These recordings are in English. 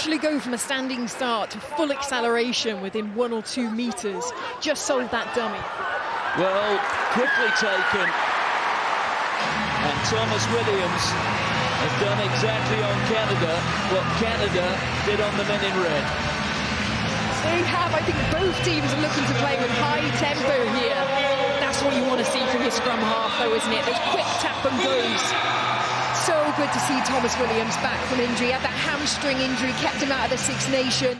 literally go from a standing start to full acceleration within 1 or 2 meters. Just sold that dummy. Well, quickly taken. And Thomas Williams has done exactly on Canada what Canada did on the men in red. They have, I think both teams are looking to play with high tempo here. That's what you want to see from your scrum half though, isn't it? Those quick tap and goes. So good to see Thomas Williams back from injury. Had that hamstring injury, kept him out of the Six Nations.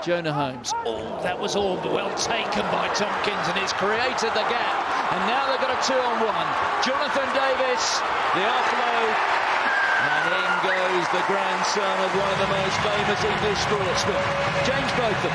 Jonah Holmes. Oh, that was all well taken by Tompkins, and it's created the gap. And now they've got a 2-on-1. Jonathan Davis, the offload. And in goes the grandson of one of the most famous English sportsmen, James Botham.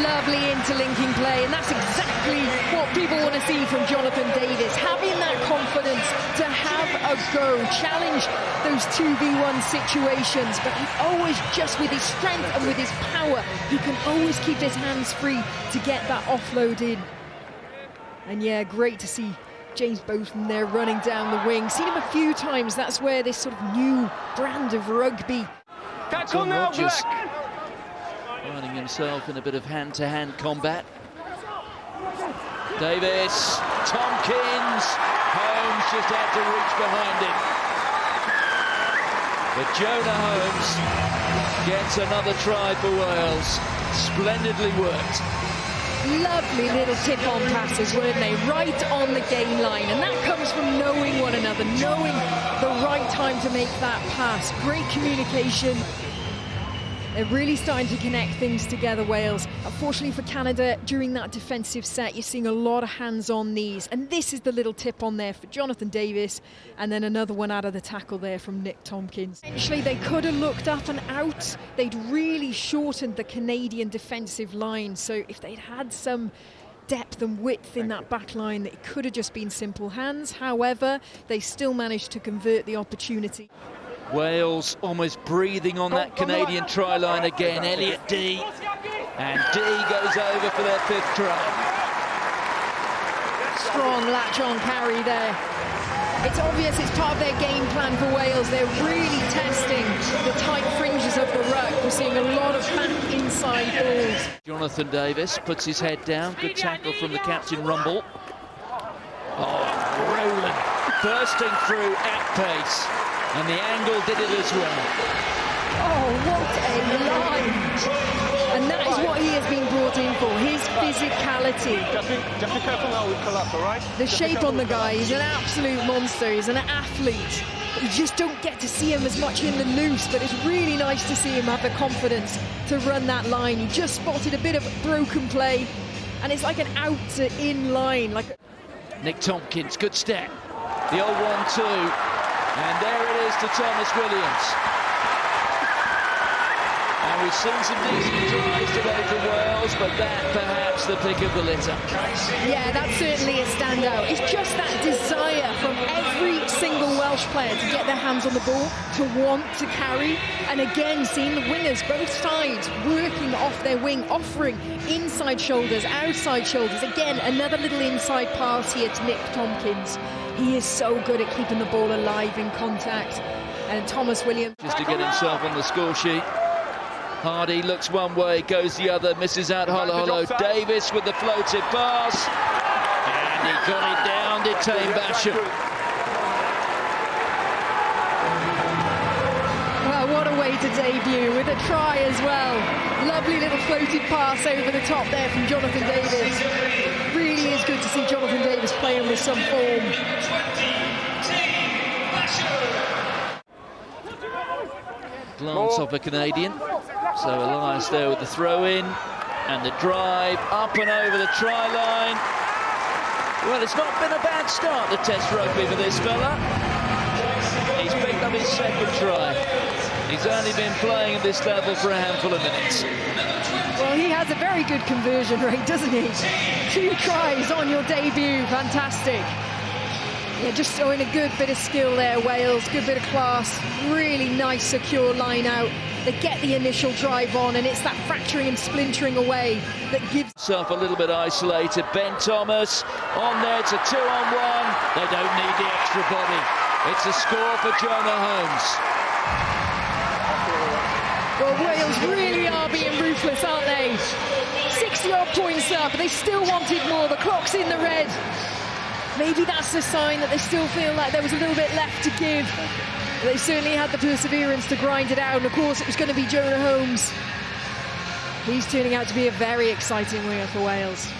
Lovely interlinking play, and that's exactly what people want to see from Jonathan Davis. Having that confidence to have a go, challenge those 2v1 situations, but he always, just with his strength and with his power, he can always keep his hands free to get that offload in. And yeah, great to see James Botham there running down the wing. Seen him a few times. That's where this sort of new brand of rugby. Catch on now, Black! Finding himself in a bit of hand-to-hand combat. Davis, Tompkins, Holmes just had to reach behind him. But Jonah Holmes gets another try for Wales. Splendidly worked. Lovely little tip-on passes, weren't they? Right on the game line, and that comes from knowing one another, knowing the right time to make that pass. Great communication. They're really starting to connect things together, Wales. Unfortunately for Canada, during that defensive set, you're seeing a lot of hands on knees. And this is the little tip on there for Jonathan Davis. And then another one out of the tackle there from Nick Tompkins. Essentially, they could have looked up and out. They'd really shortened the Canadian defensive line. So if they'd had some depth and width in that back line, it could have just been simple hands. However, they still managed to convert the opportunity. Wales almost breathing on that Canadian try line again. Elliot D. And D goes over for their 5th try. Strong latch-on carry there. It's obvious it's part of their game plan for Wales. They're really testing the tight fringes of the ruck. We're seeing a lot of back inside balls. Jonathan Davis puts his head down. Good tackle from the captain, Rumble. Oh, Rowland bursting through at pace. And the angle did it as well. Oh, what a line! And that is what he has been brought in for, his physicality. Just be careful now with collapse, all right? The shape on the guy, he's an absolute monster, he's an athlete. You just don't get to see him as much in the loose, but it's really nice to see him have the confidence to run that line. He just spotted a bit of broken play, and it's like an out to in line. Nick Tompkins, good step. The old 1-2. And there it is to Thomas Williams. And we've seen some decent tries today from Wales, but that perhaps the pick of the litter. Yeah, that's certainly a standout. It's just that desire from every single Welsh player to get their hands on the ball, to want to carry. And again, seeing the wingers, both sides, working off their wing, offering inside shoulders, outside shoulders. Again, another little inside pass here to Nick Tompkins. He is so good at keeping the ball alive in contact. And Thomas Williams, just to get himself on the score sheet. Hardy looks one way, goes the other, misses out hollow. Davis with the floated pass. And he got it down, did Tame Basham. Well, what a way to debut, with a try as well. Lovely little floated pass over the top there from Jonathan Davis. Really is good to see Jonathan Davis playing with some form. Glance off a Canadian. So Elias there with the throw-in. And the drive up and over the try line. Well, it's not been a bad start, the Test rugby for this fella. He's picked up his 2nd try. He's only been playing at this level for a handful of minutes. Well, he has a very good conversion rate, doesn't he? 2 tries on your debut, fantastic. Yeah, just showing a good bit of skill there, Wales, good bit of class, really nice, secure line out. They get the initial drive on, and it's that fracturing and splintering away that gives... Self a little bit isolated. Ben Thomas on there, it's a 2-on-1. They don't need the extra body. It's a score for Jonah Holmes. Well, Oh, Wales really are being ruthless, aren't they? 60-odd points up, but they still wanted more. The clock's in the red. Maybe that's a sign that they still feel like there was a little bit left to give. They certainly had the perseverance to grind it out, and of course it was going to be Jonah Holmes. He's turning out to be a very exciting winger for Wales.